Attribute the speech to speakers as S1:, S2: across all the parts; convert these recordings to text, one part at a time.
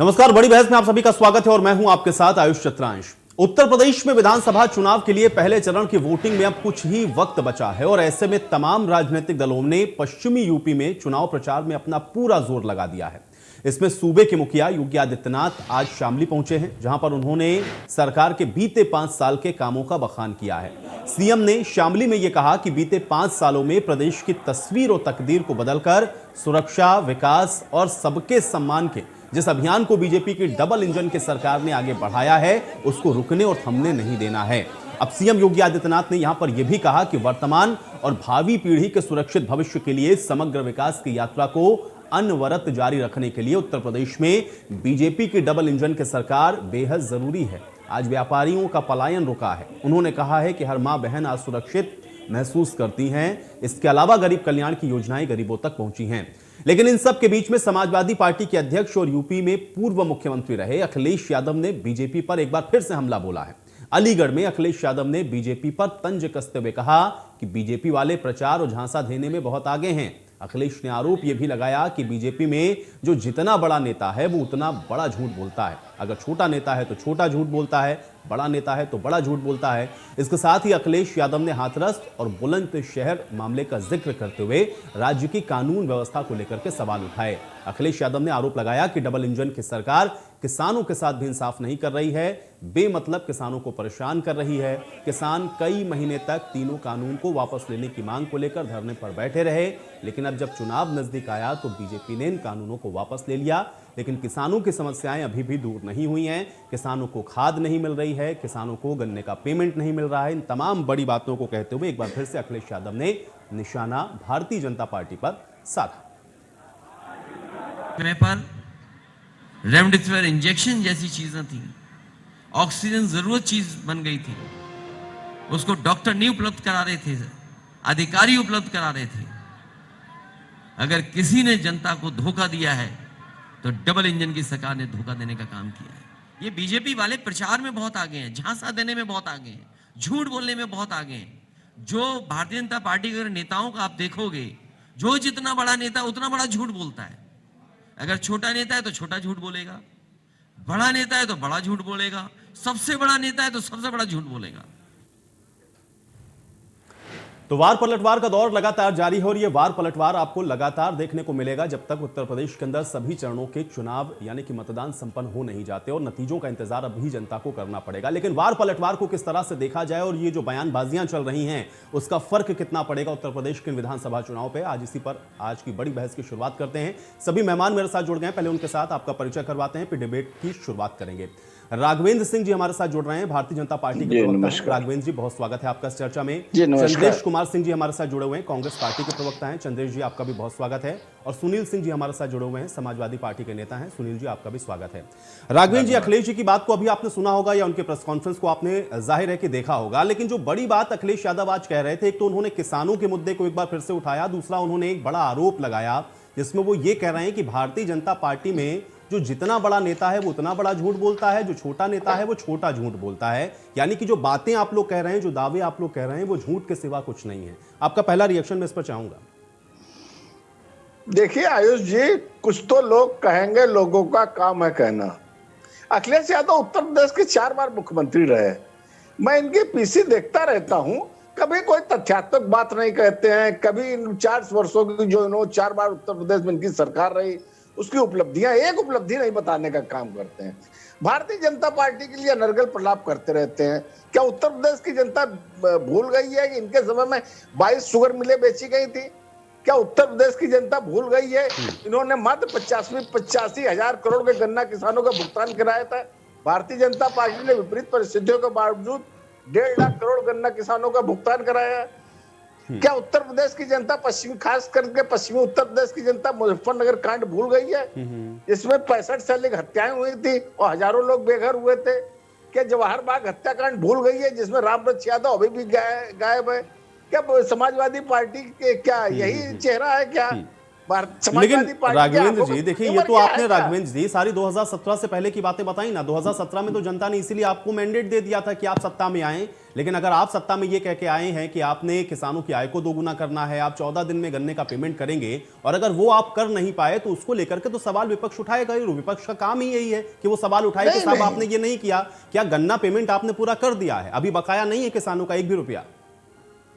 S1: नमस्कार, बड़ी बहस में आप सभी का स्वागत है और मैं हूं आपके साथ आयुष चतुरांश। उत्तर प्रदेश में विधानसभा चुनाव के लिए पहले चरण की वोटिंग में अब कुछ ही वक्त बचा है और ऐसे में तमाम राजनीतिक दलों ने पश्चिमी यूपी में चुनाव प्रचार में अपना पूरा जोर लगा दिया है। इसमें सूबे के मुखिया योगी आदित्यनाथ आज शामली पहुंचे हैं, जहां पर उन्होंने सरकार के बीते 5 साल के कामों का बखान किया है। सीएम ने शामली में यह कहा कि बीते 5 सालों में प्रदेश की तस्वीर और तकदीर को बदलकर सुरक्षा, विकास और सबके सम्मान के जिस अभियान को बीजेपी की डबल इंजन की सरकार ने आगे बढ़ाया है, उसको रुकने और थमने नहीं देना है। अब सीएम योगी आदित्यनाथ ने यहां पर यह भी कहा कि वर्तमान और भावी पीढ़ी के सुरक्षित भविष्य के लिए समग्र विकास की यात्रा को अनवरत जारी रखने के लिए उत्तर प्रदेश में बीजेपी की डबल इंजन की सरकार बेहद जरूरी है। आज व्यापारियों का पलायन रुका है। उन्होंने कहा है कि हर मां बहन आज सुरक्षित महसूस करती हैं। इसके अलावा गरीब कल्याण की योजनाएं गरीबों तक पहुंची हैं। लेकिन इन सब के बीच में समाजवादी पार्टी के अध्यक्ष और यूपी में पूर्व मुख्यमंत्री रहे अखिलेश यादव ने बीजेपी पर एक बार फिर से हमला बोला है। अलीगढ़ में अखिलेश यादव ने बीजेपी पर तंज कसते हुए कहा कि बीजेपी वाले प्रचार और झांसा देने में बहुत आगे हैं। अखिलेश ने आरोप यह भी लगाया कि बीजेपी में जो जितना बड़ा नेता है वो उतना बड़ा झूठ बोलता है। अगर छोटा नेता है तो छोटा झूठ बोलता है, बड़ा नेता है तो बड़ा झूठ बोलता है। इसके साथ ही अखिलेश यादव ने हाथरस और बुलंदशहर मामले का जिक्र करते हुए राज्य की कानून व्यवस्था को लेकर के सवाल उठाए। अखिलेश यादव ने आरोप लगाया कि डबल इंजन की सरकार किसानों के साथ भी इंसाफ नहीं कर रही है, बेमतलब किसानों को परेशान कर रही है। किसान कई महीने तक तीनों कानून को वापस लेने की मांग को लेकर धरने पर बैठे रहे, लेकिन अब जब चुनाव नजदीक आया तो बीजेपी ने इन कानूनों को वापस ले लिया। लेकिन किसानों की समस्याएं अभी भी दूर नहीं हुई हैं। किसानों को खाद नहीं मिल रही है, किसानों को गन्ने का पेमेंट नहीं मिल रहा है। इन तमाम बड़ी बातों को कहते हुए एक बार फिर से अखिलेश यादव ने निशाना भारतीय जनता पार्टी पर साधा।
S2: पर रेमडेसिविर इंजेक्शन जैसी चीजें थी, ऑक्सीजन जरूरत चीज बन गई थी, उसको डॉक्टर नहीं उपलब्ध करा रहे थे, अधिकारी उपलब्ध करा रहे थे। अगर किसी ने जनता को धोखा दिया है तो डबल इंजन की सरकार ने धोखा देने का काम किया है। ये बीजेपी वाले प्रचार में बहुत आगे हैं, झांसा देने में बहुत आगे हैं, झूठ बोलने में बहुत आगे हैं। जो भारतीय जनता पार्टी के नेताओं का आप देखोगे, जो जितना बड़ा नेता उतना बड़ा झूठ बोलता है। अगर छोटा नेता है तो छोटा झूठ बोलेगा, बड़ा नेता है तो बड़ा झूठ बोलेगा, सबसे बड़ा नेता है तो सबसे बड़ा झूठ बोलेगा।
S1: तो वार पलटवार का दौर लगातार जारी है और ये वार पलटवार आपको लगातार देखने को मिलेगा जब तक उत्तर प्रदेश के अंदर सभी चरणों के चुनाव यानी कि मतदान संपन्न हो नहीं जाते और नतीजों का इंतजार अभी जनता को करना पड़ेगा। लेकिन वार पलटवार को किस तरह से देखा जाए और ये जो बयानबाजियां चल रही हैं उसका फर्क कितना पड़ेगा उत्तर प्रदेश के विधानसभा चुनाव पर, आज इसी पर आज की बड़ी बहस की शुरुआत करते हैं। सभी मेहमान मेरे साथ जुड़ गए हैं, पहले उनके साथ आपका परिचय करवाते हैं, फिर डिबेट की शुरुआत करेंगे। राघवेंद्र सिंह जी हमारे साथ जुड़ रहे हैं, भारतीय जनता पार्टी के प्रवक्ता हैं। राघवेंद्र जी, बहुत स्वागत है आपका इस चर्चा में। चंद्रेश कुमार सिंह जी हमारे साथ जुड़े हुए हैं, कांग्रेस पार्टी के प्रवक्ता हैं। चंद्रेश जी, आपका भी बहुत स्वागत है। और सुनील सिंह जी हमारे साथ जुड़े हुए हैं, समाजवादी पार्टी के नेता हैं। सुनील जी, आपका भी स्वागत है। राघवेंद्र जी, अखिलेश जी की बात को अभी आपने सुना होगा या उनके प्रेस कॉन्फ्रेंस को आपने जाहिर है कि देखा होगा, लेकिन जो बड़ी बात अखिलेश यादव आज कह रहे थे, एक तो उन्होंने किसानों के मुद्दे को एक बार फिर से उठाया, दूसरा उन्होंने एक बड़ा आरोप लगाया जिसमें वो ये कह रहे हैं कि भारतीय जनता पार्टी में जो जितना बड़ा नेता है वो उतना बड़ा झूठ बोलता है, जो छोटा नेता है वो छोटा झूठ बोलता है। यानी कि जो बातें आप लोग कह रहे हैं, जो दावे आप लोग कह रहे हैं, वो झूठ के सिवा कुछ नहीं है। आपका पहला रिएक्शन मैं इस पर चाहूंगा।
S3: देखिए आयुष जी, कुछ तो लोग कहेंगे, लोगों का काम है कहना। अखिलेश यादव उत्तर प्रदेश के 4 बार मुख्यमंत्री रहे। मैं इनके पीसी देखता रहता हूं, कभी कोई तथ्यात्मक बात नहीं कहते हैं। कभी इन 4 वर्षों की जो इन्होंने 4 बार उत्तर प्रदेश में इनकी सरकार रही उसकी उपलब्धियां, एक उपलब्धि नहीं बताने का काम करते हैं। भारतीय जनता पार्टी के लिए अनर्गल प्रलाप करते रहते हैं। क्या उत्तर प्रदेश की जनता भूल गई है कि इनके समय में 22 शुगर मिलें बेची गई थी? क्या उत्तर प्रदेश की जनता भूल गई है? इन्होंने मात्र 85 हजार करोड़ के गन्ना किसानों का भुगतान कराया था। भारतीय जनता पार्टी ने विपरीत परिस्थितियों के बावजूद 1.5 लाख करोड़ गन्ना किसानों का भुगतान कराया। क्या उत्तर प्रदेश की जनता खास करके पश्चिमी उत्तर प्रदेश की जनता मुजफ्फरनगर कांड भूल गई है, इसमें 65 से अधिक हत्याएं हुई थी और हजारों लोग बेघर हुए थे? क्या जवाहर बाग हत्याकांड भूल गई है जिसमें रामवृक्ष यादव अभी भी गायब है? क्या समाजवादी पार्टी के क्या यही चेहरा है क्या?
S1: लेकिन
S3: समाजवादी पार्टी के
S1: राघवेंद्र
S3: आंखों
S1: जी
S3: में
S1: देखिए, ये
S3: तेवर
S1: तो
S3: क्या
S1: आपने
S3: है क्या?
S1: राघवेंद्र जी सारी 2017 से पहले की बातें बताई ना। 2017 में तो जनता ने इसीलिए आपको मैंडेट दे दिया था कि आप सत्ता में आए। लेकिन अगर आप सत्ता में ये कह के आए हैं कि आपने किसानों की आय को दोगुना करना है, आप 14 दिन में गन्ने का पेमेंट करेंगे, और अगर वो आप कर नहीं पाए तो उसको लेकर के तो सवाल विपक्ष उठाएगा ही। विपक्ष का काम ही यही है कि वो सवाल उठाए कि
S3: नहीं
S1: साहब
S3: नहीं
S1: आपने ये नहीं किया। क्या गन्ना पेमेंट आपने पूरा कर दिया है? अभी बकाया नहीं है किसानों का एक भी रुपया।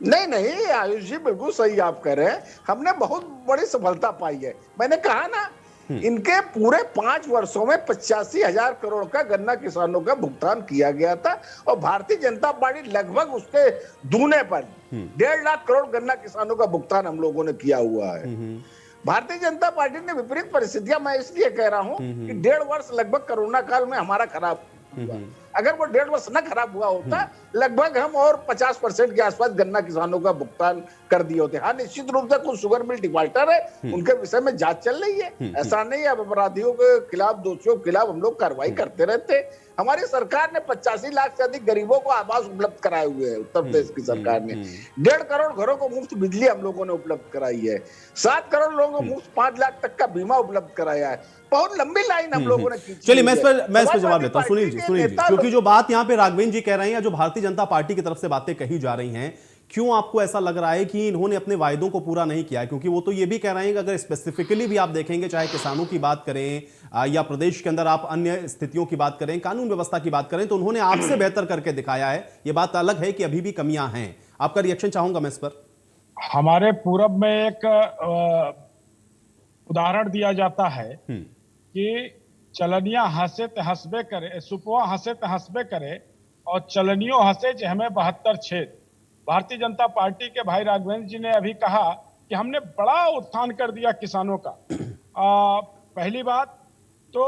S3: नहीं नहीं आयुष जी, बिल्कुल सही आप कह रहे हैं। हमने बहुत बड़ी सफलता पाई है। मैंने कहा ना, इनके पूरे 5 वर्षों में 85,000 करोड़ का गन्ना किसानों का भुगतान किया गया था, और भारतीय जनता पार्टी लगभग उसके दूने पर 1.5 लाख करोड़ गन्ना किसानों का भुगतान हम लोगों ने किया हुआ है। भारतीय जनता पार्टी ने विपरीत परिस्थितियां, मैं इसलिए कह रहा हूं कि 1.5 वर्ष लगभग कोरोना काल में हमारा खराब हुआ। अगर वो 1.5 वर्ष न खराब हुआ होता, लगभग हम और 50% के आसपास गन्ना किसानों का भुगतान कर दिए होते। हाँ, निश्चित रूप से कुछ शुगर मिल डिफाल्टर है, उनके विषय में जांच चल रही है। ऐसा नहीं, अब अपराधियों के खिलाफ, दोषियों के खिलाफ हम लोग कार्रवाई करते रहते। हमारी सरकार ने 85 लाख से अधिक गरीबों को आवास उपलब्ध कराए हुए हैं। उत्तर प्रदेश की सरकार ने 1.5 करोड़ घरों को मुफ्त बिजली हम लोगों ने उपलब्ध कराई है। 7 करोड़ लोगों को मुफ्त 5 लाख तक का बीमा उपलब्ध कराया है। बहुत लंबी लाइन हम लोगों ने खींची।
S1: चलिए, मैं इस पर जवाब
S3: समाजवादी
S1: देता हूं। सुनील जी,
S3: नेता
S1: क्योंकि जो बात यहां पे राघवेंद्र जी कह रहे हैं या जो भारतीय जनता पार्टी की तरफ से बातें कही जा रही हैं, क्यों आपको ऐसा लग रहा है कि इन्होंने अपने वायदों को पूरा नहीं किया है? क्योंकि वो तो ये भी कह रहे हैं कि अगर स्पेसिफिकली भी आप देखेंगे, चाहे किसानों की बात करें या प्रदेश के अंदर आप अन्य स्थितियों की बात करें, कानून व्यवस्था की बात करें, तो उन्होंने आपसे बेहतर करके दिखाया है। ये बात अलग है कि अभी भी कमियां हैं। आपका रिएक्शन चाहूंगा मैं इस पर।
S4: हमारे पूरब में एक उदाहरण दिया जाता है कि चलनिया हंसे ते हंसबे करे, सुपवा हंसे ते हंसबे करे, और चलनियों हंसे जे हमें 72 छेद। भारतीय जनता पार्टी के भाई राघवेंद्र जी ने अभी कहा कि हमने बड़ा उत्थान कर दिया किसानों का। पहली बात तो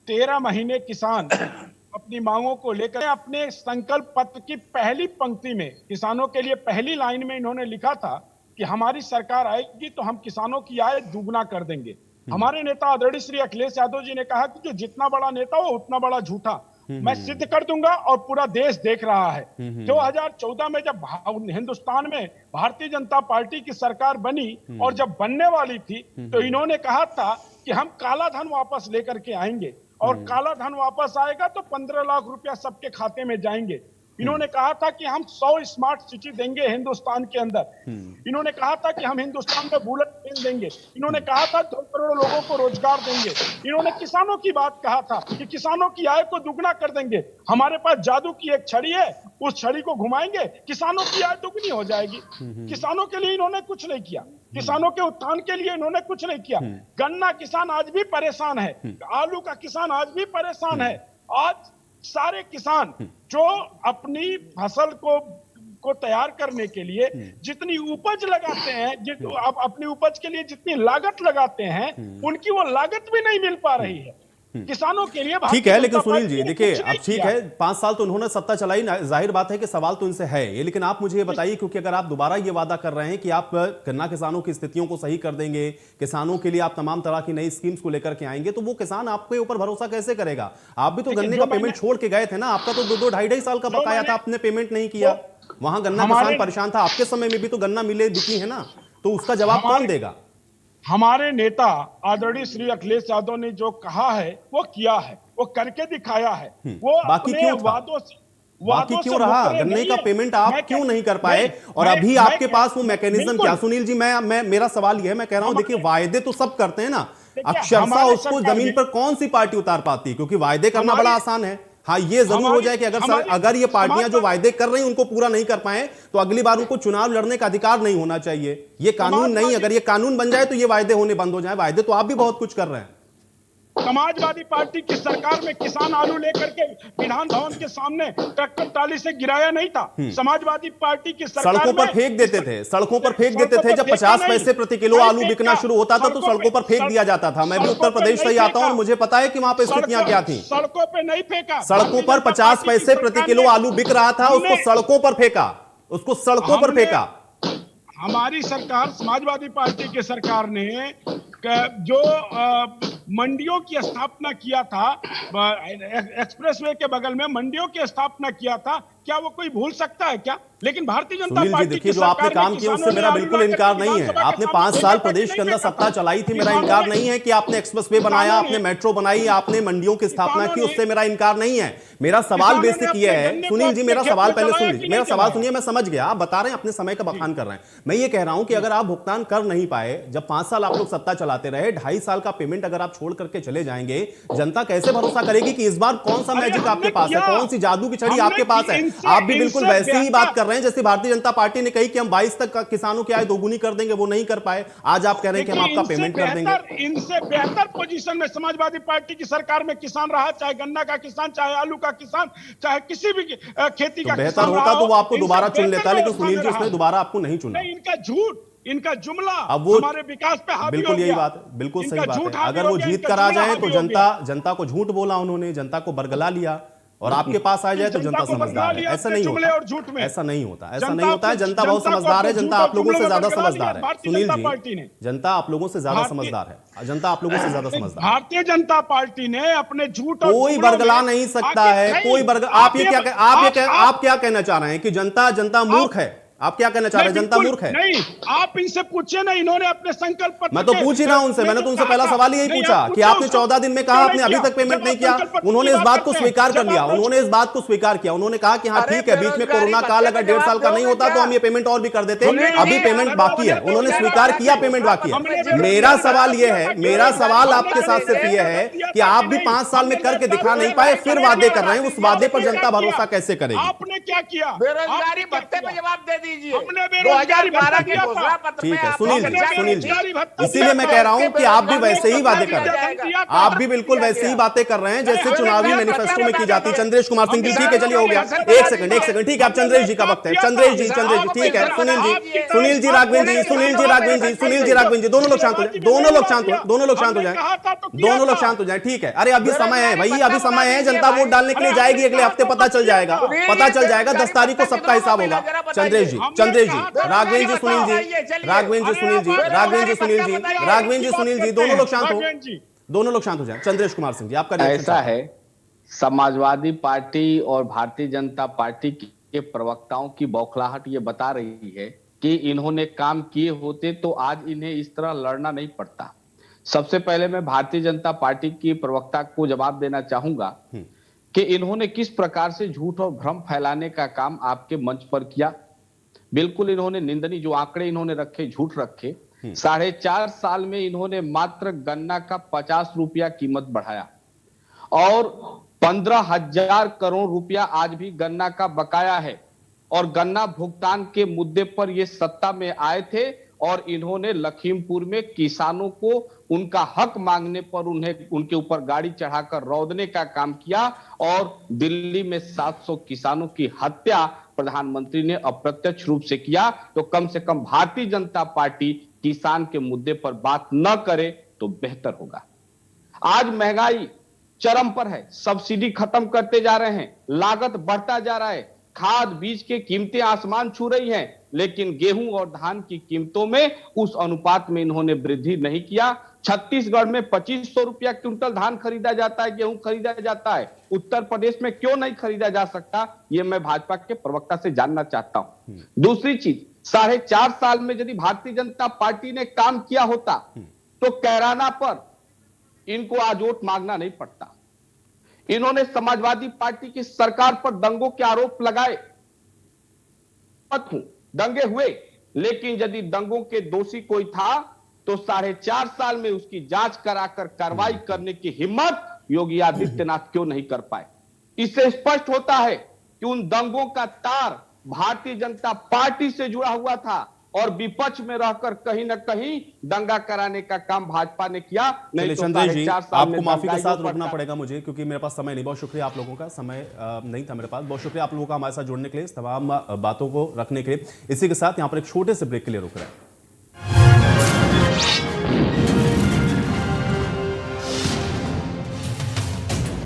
S4: 13 महीने किसान अपनी मांगों को लेकर अपने संकल्प पत्र की पहली पंक्ति में, किसानों के लिए पहली लाइन में इन्होंने लिखा था कि हमारी सरकार आएगी तो हम किसानों की आय दुगना कर देंगे। हमारे नेता आदरणीय श्री अखिलेश यादव जी ने कहा कि जो जितना बड़ा नेता हो उतना बड़ा झूठा, मैं सिद्ध कर दूंगा, और पूरा देश देख रहा है। 2014 में जब हिंदुस्तान में भारतीय जनता पार्टी की सरकार बनी और जब बनने वाली थी, तो इन्होंने कहा था कि हम काला धन वापस लेकर के आएंगे, और काला धन वापस आएगा तो 15 लाख रुपया सबके खाते में जाएंगे। इन्होंने कहा था कि हम 100 स्मार्ट सिटी देंगे हिंदुस्तान के अंदर। इन्होंने कहा था कि हम हिंदुस्तान में बुलेट ट्रेन देंगे। इन्होंने कहा था 2 करोड़ लोगों को रोजगार देंगे। इन्होंने किसानों की बात कहा था कि किसानों की आय को दुगना कर देंगे। हमारे पास जादू की एक छड़ी है, उस छड़ी को घुमाएंगे, किसानों की आय दुगनी हो जाएगी। किसानों के लिए इन्होंने कुछ नहीं किया, किसानों के उत्थान के लिए इन्होंने कुछ नहीं किया। गन्ना किसान आज भी परेशान है, आलू का किसान आज भी परेशान है। आज सारे किसान जो अपनी फसल को तैयार करने के लिए जितनी उपज लगाते हैं, अपनी उपज के लिए जितनी लागत लगाते हैं, उनकी वो लागत भी नहीं मिल पा रही है किसानों के लिए।
S1: ठीक है, लेकिन सुनील जी देखिए, अब ठीक है 5 साल तो उन्होंने सत्ता चलाई, जाहिर बात है कि सवाल तो इनसे है ये। लेकिन आप मुझे ये बताइए, क्योंकि अगर आप दोबारा ये वादा कर रहे हैं कि आप गन्ना किसानों की स्थितियों को सही कर देंगे, किसानों के लिए आप तमाम तरह की नई स्कीम्स को लेकर के आएंगे, तो वो किसान आपके ऊपर भरोसा कैसे करेगा? आप भी तो गन्ने का पेमेंट छोड़ के गए थे ना। आपका तो 2-2, 2.5 साल का बकाया था, आपने पेमेंट नहीं किया। वहां गन्ना किसान परेशान था। आपके समय में भी तो गन्ना मिले बिकी है ना, तो उसका जवाब कौन देगा?
S4: हमारे नेता आदरणीय श्री अखिलेश यादव ने जो कहा है वो किया है, वो करके दिखाया है। वो
S1: बाकी क्यों
S4: वादों से
S1: बाकी क्यों रहा? गन्ने का पेमेंट आप क्यों नहीं कर पाए? और अभी आपके पास वो मैकेनिज्म क्या? सुनील जी, मैं मेरा सवाल यह है, मैं कह रहा हूं देखिए, वायदे तो सब करते हैं ना, अक्षरशः उसको जमीन पर कौन सी पार्टी उतार पाती है? क्योंकि वायदे करना बड़ा आसान है। हाँ, ये जरूर हो जाए कि अगर ये पार्टियां जो वायदे कर रही हैं उनको पूरा नहीं कर पाए, तो अगली बार उनको चुनाव लड़ने का अधिकार नहीं होना चाहिए। ये कानून नहीं, अगर ये कानून बन जाए तो ये वायदे होने बंद हो जाए। वायदे तो आप भी बहुत कुछ कर रहे हैं।
S4: समाजवादी पार्टी की सरकार में किसान आलू लेकर के विधान भवन के सामने ट्रैक्टर ट्राली से गिराया नहीं था। समाजवादी पार्टी की सरकार
S1: सड़कों पर फेंक देते थे, सड़कों पर फेंक देते थे। जब 50 पैसे प्रति किलो आलू बिकना शुरू होता था तो सड़कों पर फेंक दिया जाता था। मैं भी उत्तर प्रदेश से ही आता हूं और मुझे पता है कि वहां पर स्थितियां क्या थी।
S4: सड़कों पर नहीं फेंका,
S1: सड़कों पर 50 पैसे प्रति किलो आलू बिक रहा था, उसको सड़कों पर फेंका, उसको सड़कों पर फेंका।
S4: हमारी सरकार, समाजवादी पार्टी की सरकार ने जो मंडियों की स्थापना किया था, एक्सप्रेसवे के बगल में मंडियों की स्थापना किया था, क्या वो कोई भूल सकता है क्या? लेकिन भारतीय जनता
S1: सुनील जी
S4: पार्टी
S1: देखिए,
S4: की
S1: जो आपने
S4: सरकार
S1: काम
S4: में
S1: किया उससे
S4: किसानों
S1: मेरा
S4: ने
S1: बिल्कुल
S4: आंदोलन
S1: इनकार
S4: करके
S1: नहीं है।
S4: विधानसभा
S1: आपने
S4: के
S1: 5
S4: सामने
S1: साल
S4: कोई
S1: प्रदेश के अंदर
S4: नहीं
S1: सत्ता
S4: फेंका।
S1: चलाई थी, मेरा
S4: किसानों
S1: इनकार
S4: ने-
S1: नहीं है कि आपने एक्सप्रेसवे बनाया, आपने मेट्रो बनाई, आपने मंडियों की स्थापना की, उससे मेरा इनकार नहीं है। मेरा सवाल
S4: किसानों ने
S1: बेसिक
S4: अपने
S1: ये है,
S4: गन्ने को
S1: सुनील जी
S4: अपने
S1: मेरा
S4: खेत
S1: सवाल
S4: में
S1: पहले
S4: चलाया
S1: सुन
S4: कि
S1: लीजिए,
S4: नहीं
S1: मेरा सवाल
S4: चलाया?
S1: सुनिए, मैं समझ गया, आप बता रहे हैं अपने समय का बखान कर रहे हैं। मैं ये कह रहा हूं कि अगर आप भुगतान कर नहीं पाए, जब 5 साल आप लोग सत्ता चलाते रहे, 2.5 साल का पेमेंट अगर आप छोड़ करके चले जाएंगे, जनता कैसे भरोसा करेगी कि इस बार कौन सा
S4: अरे
S1: मैजिक
S4: हमने
S1: आपके पास है,
S4: किया।
S1: कौन सी जादू की छड़ी
S4: हमने
S1: आपके पास है? आप भी बिल्कुल वैसी ही बात कर रहे हैं जैसे भारतीय जनता पार्टी ने कही कि हम 22 तक किसानों की आय दोगुनी कर देंगे, वो नहीं कर पाए। आज आप कह रहे हैं कि हम आपका पेमेंट कर देंगे।
S4: इनसे बेहतर पोजीशन में समाजवादी पार्टी की सरकार में किसान रहा, चाहे गन्ना का किसान, चाहे आलू का किसान, चाहे किसी भी खेती
S1: तो
S4: का
S1: बेहतर
S4: किसान
S1: होता
S4: रहा
S1: तो वो
S4: हो,
S1: आपको
S4: इनसे
S1: दोबारा चुन
S4: बेहतर
S1: लेता, लेकिन
S4: व्यवस्था
S1: सुनील
S4: में
S1: जी
S4: रहा।
S1: उसने दोबारा आपको नहीं चुना।
S4: नहीं, इनका झूठ, इनका जुमला
S1: अब वो
S4: हमारे विकास पे हावी
S1: बिल्कुल
S4: हो
S1: यही
S4: गया।
S1: बात है, बिल्कुल सही
S4: इनका
S1: बात
S4: झूठ
S1: है।
S4: हावी
S1: अगर
S4: हो
S1: वो
S4: गया,
S1: जीत
S4: इनका
S1: कर आ
S4: जुमला
S1: जाए तो
S4: हावी हो गया।
S1: जनता को झूठ बोला उन्होंने, जनता को बरगला लिया, और आपके पास आ जाए तो जनता
S4: को बरगला
S1: समझदार है।
S4: लिया
S1: ऐसा
S4: अपने
S1: नहीं
S4: जुमले
S1: होता,
S4: और झूठ में।
S1: ऐसा नहीं होता, ऐसा
S4: जनता
S1: नहीं होता है।
S4: को-
S1: जनता बहुत
S4: जनता को
S1: समझदार है,
S4: अपने
S1: जनता
S4: झूठ
S1: आप
S4: और
S1: लोगों से
S4: जुमले में
S1: ज्यादा
S4: बरगला लिया
S1: समझदार है।
S4: भारतीय
S1: सुनील
S4: जनता पार्टी ने।
S1: जी, जनता आप लोगों से ज्यादा
S4: भारतीय-
S1: समझदार है, जनता आप लोगों से ज्यादा समझदार है।
S4: भारतीय जनता पार्टी ने अपने झूठ और
S1: कोई
S4: जुमलों
S1: बरगला
S4: में
S1: नहीं सकता
S4: आगे-
S1: है,
S4: नहीं,
S1: कोई बरगला। आप क्या कहना चाह रहे हैं कि जनता मूर्ख है? आप क्या कहना चाह रहे हैं, जनता
S4: बिल्कुल
S1: मूर्ख है?
S4: नहीं, आप इनसे पूछिए ना, इन्होंने अपने संकल्प पत्र
S1: मैं तो
S4: के-
S1: पूछ ही रहा हूं उनसे, मैंने तो उनसे पहला सवाल यही पूछा कि आपने 14 दिन में कहा आपने अभी तक पेमेंट नहीं किया। उन्होंने इस बात को स्वीकार कर लिया, उन्होंने इस बात को स्वीकार किया, उन्होंने कहा कि हाँ ठीक है, बीच में कोरोना काल अगर 1.5 साल का नहीं होता तो हम ये पेमेंट और भी कर देते, अभी पेमेंट बाकी है। उन्होंने स्वीकार किया पेमेंट बाकी है। मेरा सवाल यह है, मेरा सवाल आपके साथ सिर्फ यह है कि आप भी 5 साल में करके दिखा नहीं पाए, फिर वादे कर रहे हैं, उस वादे पर जनता भरोसा कैसे करेगी?
S4: आपने क्या किया?
S3: बेरोजगारी भत्ते पे जवाब दे दीजिए।
S4: हमने बेरोजगारी
S3: 2012
S4: भत्ता
S3: के
S4: दिया
S3: घोषणा
S4: था।
S3: पत्र
S1: ठीक
S3: में
S1: है
S3: आप
S1: सुनील
S3: चर्चा
S1: जी, सुनील
S3: कीजिए।
S1: जी, इसीलिए मैं कह रहा हूं कि आप भी वैसे ही वादे कर रहे हैं, आप भी बिल्कुल वैसे ही बातें कर रहे हैं जैसे चुनावी मैनिफेस्टो में की जाती है। चंद्रेश कुमार सिंह जी, ठीक है, चलिए हो गया। एक सेकंड, ठीक है, अब चंद्रेश जी का वक्त है। चंद्रेश जी, ठीक है, सुनील जी राघवेंद्र जी, दोनों लोग शांत हो जाए, दोनों लोग शांत हो जाए, ठीक है। अरे अभी समय है भाई, अभी समय है, जनता वोट डालने के लिए जाएगी, अगले हफ्ते पता चल जाएगा, 10 तारीख को सबका हिसाब होगा। चंद्रेश जी, राघवेंद्र जी, सुनील जी, दोनों लोग शांत हो जाए। चंद्रेश कुमार सिंह जी, आपका रिएक्शन
S5: ऐसा है, समाजवादी पार्टी और भारतीय जनता पार्टी के प्रवक्ताओं की बौखलाहट ये बता रही है कि इन्होंने काम किए होते तो आज इन्हें इस तरह लड़ना नहीं पड़ता। सबसे पहले मैं भारतीय जनता पार्टी की प्रवक्ता को जवाब देना चाहूंगा कि इन्होंने किस प्रकार से झूठ और भ्रम फैलाने का काम आपके मंच पर किया। बिल्कुल इन्होंने निंदनीय जो आंकड़े इन्होंने रखे, झूठ रखे। 4.5 साल में इन्होंने मात्र गन्ना का 50 रुपया कीमत बढ़ाया और 15,000 करोड़ रुपया आज भी गन्ना का बकाया है। और गन्ना भुगतान के मुद्दे पर ये सत्ता में आए थे और इन्होंने लखीमपुर में किसानों को उनका हक मांगने पर उन्हें उनके ऊपर गाड़ी चढ़ाकर रौंदने का काम किया और दिल्ली में 700 किसानों की हत्या प्रधानमंत्री ने अप्रत्यक्ष रूप से किया। तो कम से कम भारतीय जनता पार्टी किसान के मुद्दे पर बात न करे तो बेहतर होगा। आज महंगाई चरम पर है, सब्सिडी खत्म करते जा रहे हैं, लागत बढ़ता जा रहा है, खाद बीज की कीमतें आसमान छू रही हैं, लेकिन गेहूं और धान की कीमतों में उस अनुपात में इन्होंने वृद्धि नहीं किया। छत्तीसगढ़ में 2500 रुपया क्विंटल धान खरीदा जाता है, गेहूं खरीदा जाता है, उत्तर प्रदेश में क्यों नहीं खरीदा जा सकता? ये मैं भाजपा के प्रवक्ता से जानना चाहता हूं। दूसरी चीज, 4.5 साल में यदि भारतीय जनता पार्टी ने काम किया होता तो कैराना पर इनको आज वोट मांगना नहीं पड़ता। इन्होंने समाजवादी पार्टी की सरकार पर दंगों के आरोप लगाए, दंगे हुए, लेकिन यदि दंगों के दोषी कोई था तो 4.5 साल में उसकी जांच कराकर कार्रवाई करने की हिम्मत योगी आदित्यनाथ क्यों नहीं कर पाए? इससे स्पष्ट होता है कि उन दंगों का तार भारतीय जनता पार्टी से जुड़ा हुआ था और विपक्ष में रहकर कहीं ना कहीं दंगा कराने का काम भाजपा ने किया। नहीं तो
S1: चंद्रेश जी,
S5: 4.5 साल
S1: आपको
S5: में
S1: माफी के साथ
S5: दंगाइयों
S1: रुकना
S5: पर
S1: पड़ेगा मुझे, क्योंकि मेरे पास समय नहीं। बहुत शुक्रिया आप लोगों का, समय नहीं था मेरे पास। बहुत शुक्रिया आप लोगों का हमारे साथ जुड़ने के लिए, इस तमाम बातों को रखने के लिए। इसी के साथ यहाँ पर एक छोटे से ब्रेक के लिए रुक रहे हैं।